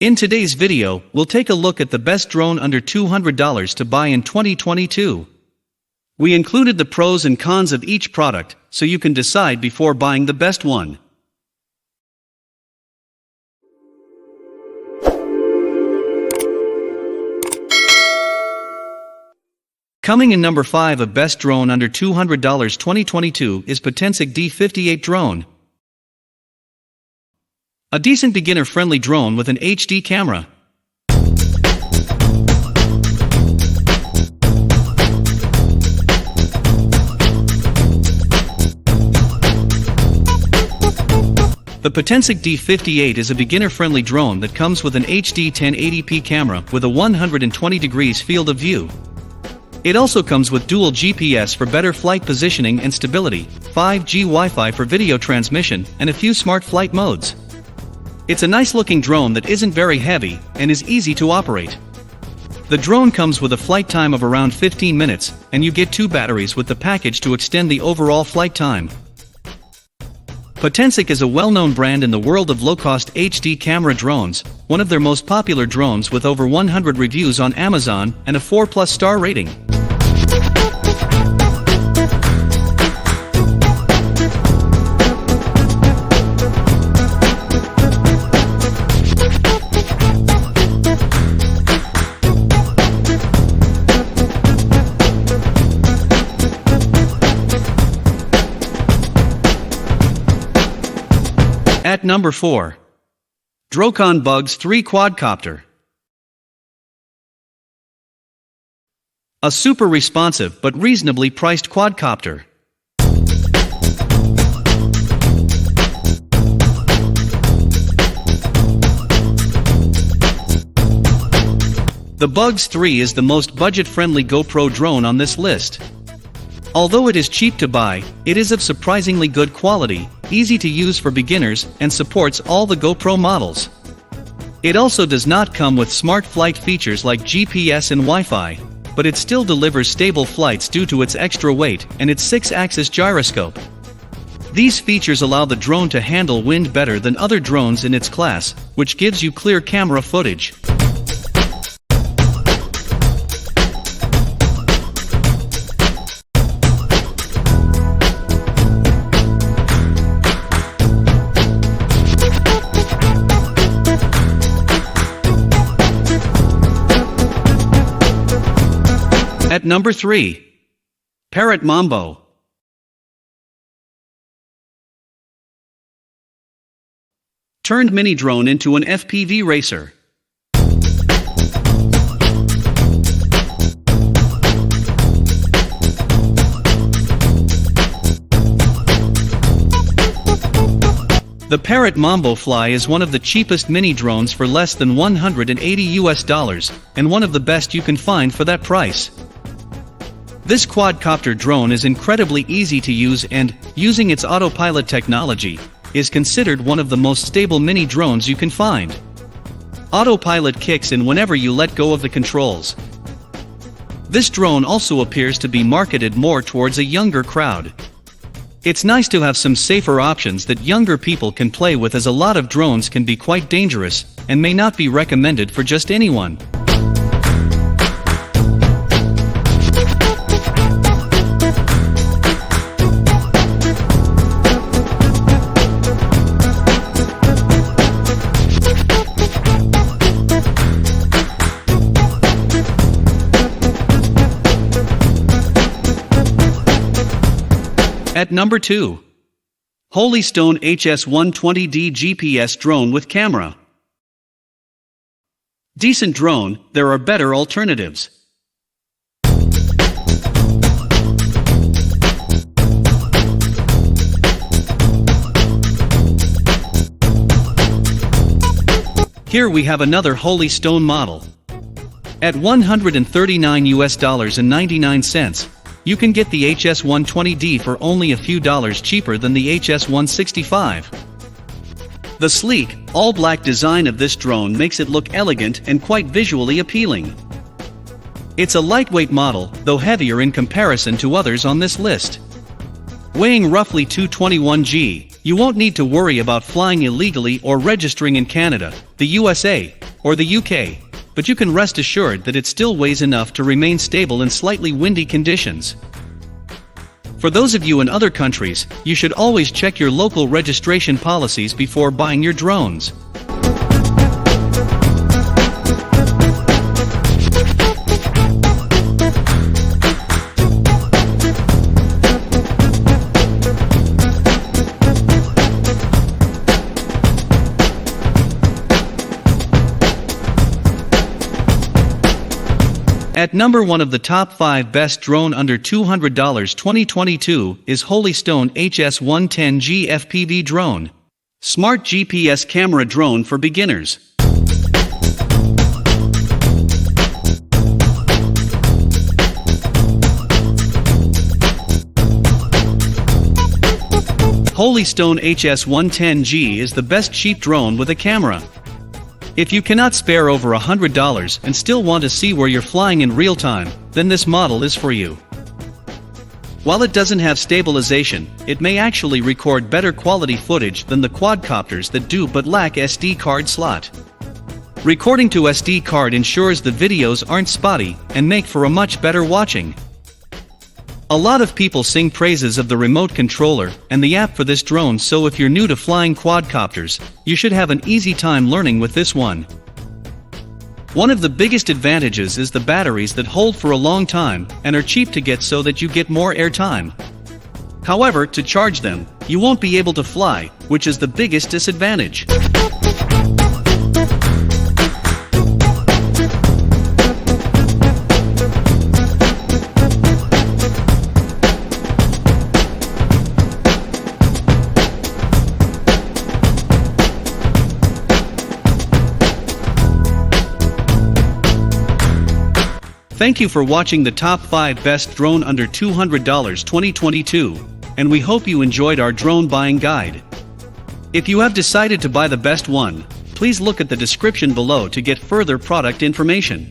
In today's video, we'll take a look at the best drone under $200 to buy in 2022. We included the pros and cons of each product, so you can decide before buying the best one. Coming in number 5 of best drone under $200 2022 is Potensic D58 Drone. A decent beginner-friendly drone with an HD camera. The Potensic D58 is a beginner-friendly drone that comes with an HD 1080p camera with a 120 degrees field of view. It also comes with dual GPS for better flight positioning and stability, 5G Wi-Fi for video transmission, and a few smart flight modes. It's a nice-looking drone that isn't very heavy and is easy to operate. The drone comes with a flight time of around 15 minutes, and you get 2 batteries with the package to extend the overall flight time. Potensic is a well-known brand in the world of low-cost HD camera drones, one of their most popular drones with over 100 reviews on Amazon and a 4+ star rating. At number 4. Drone Bugs 3 Quadcopter. A super responsive but reasonably priced quadcopter. The Bugs 3 is the most budget-friendly GoPro drone on this list. Although it is cheap to buy, it is of surprisingly good quality, easy to use for beginners, and supports all the GoPro models. It also does not come with smart flight features like GPS and Wi-Fi, but it still delivers stable flights due to its extra weight and its 6-axis gyroscope. These features allow the drone to handle wind better than other drones in its class, which gives you clear camera footage. At number 3. Parrot Mambo. Turned mini drone into an FPV racer. The Parrot Mambo Fly is one of the cheapest mini drones for less than $180 and one of the best you can find for that price. This quadcopter drone is incredibly easy to use and, using its autopilot technology, is considered one of the most stable mini drones you can find. Autopilot kicks in whenever you let go of the controls. This drone also appears to be marketed more towards a younger crowd. It's nice to have some safer options that younger people can play with, as a lot of drones can be quite dangerous and may not be recommended for just anyone. At number 2. Holystone HS120D GPS Drone with Camera. Decent drone, there are better alternatives. Here we have another Holystone model. At $139.99, you can get the HS120D for only a few dollars cheaper than the HS165. The sleek, all-black design of this drone makes it look elegant and quite visually appealing. It's a lightweight model, though heavier in comparison to others on this list. Weighing roughly 221 g, you won't need to worry about flying illegally or registering in Canada, the USA, or the UK, but you can rest assured that it still weighs enough to remain stable in slightly windy conditions. For those of you in other countries, you should always check your local registration policies before buying your drones. At number 1 of the top 5 best drone under $200 2022 is Holystone HS110G FPV Drone. Smart GPS camera drone for beginners. Holystone HS110G is the best cheap drone with a camera. If you cannot spare over $100 and still want to see where you're flying in real time, then this model is for you. While it doesn't have stabilization, it may actually record better quality footage than the quadcopters that do but lack SD card slot. Recording to SD card ensures the videos aren't spotty and make for a much better watching. A lot of people sing praises of the remote controller and the app for this drone, so if you're new to flying quadcopters, you should have an easy time learning with this one. One of the biggest advantages is the batteries that hold for a long time and are cheap to get so that you get more airtime. However, to charge them, you won't be able to fly, which is the biggest disadvantage. Thank you for watching the top 5 best drone under $200 2022, and we hope you enjoyed our drone buying guide. If you have decided to buy the best one, please look at the description below to get further product information.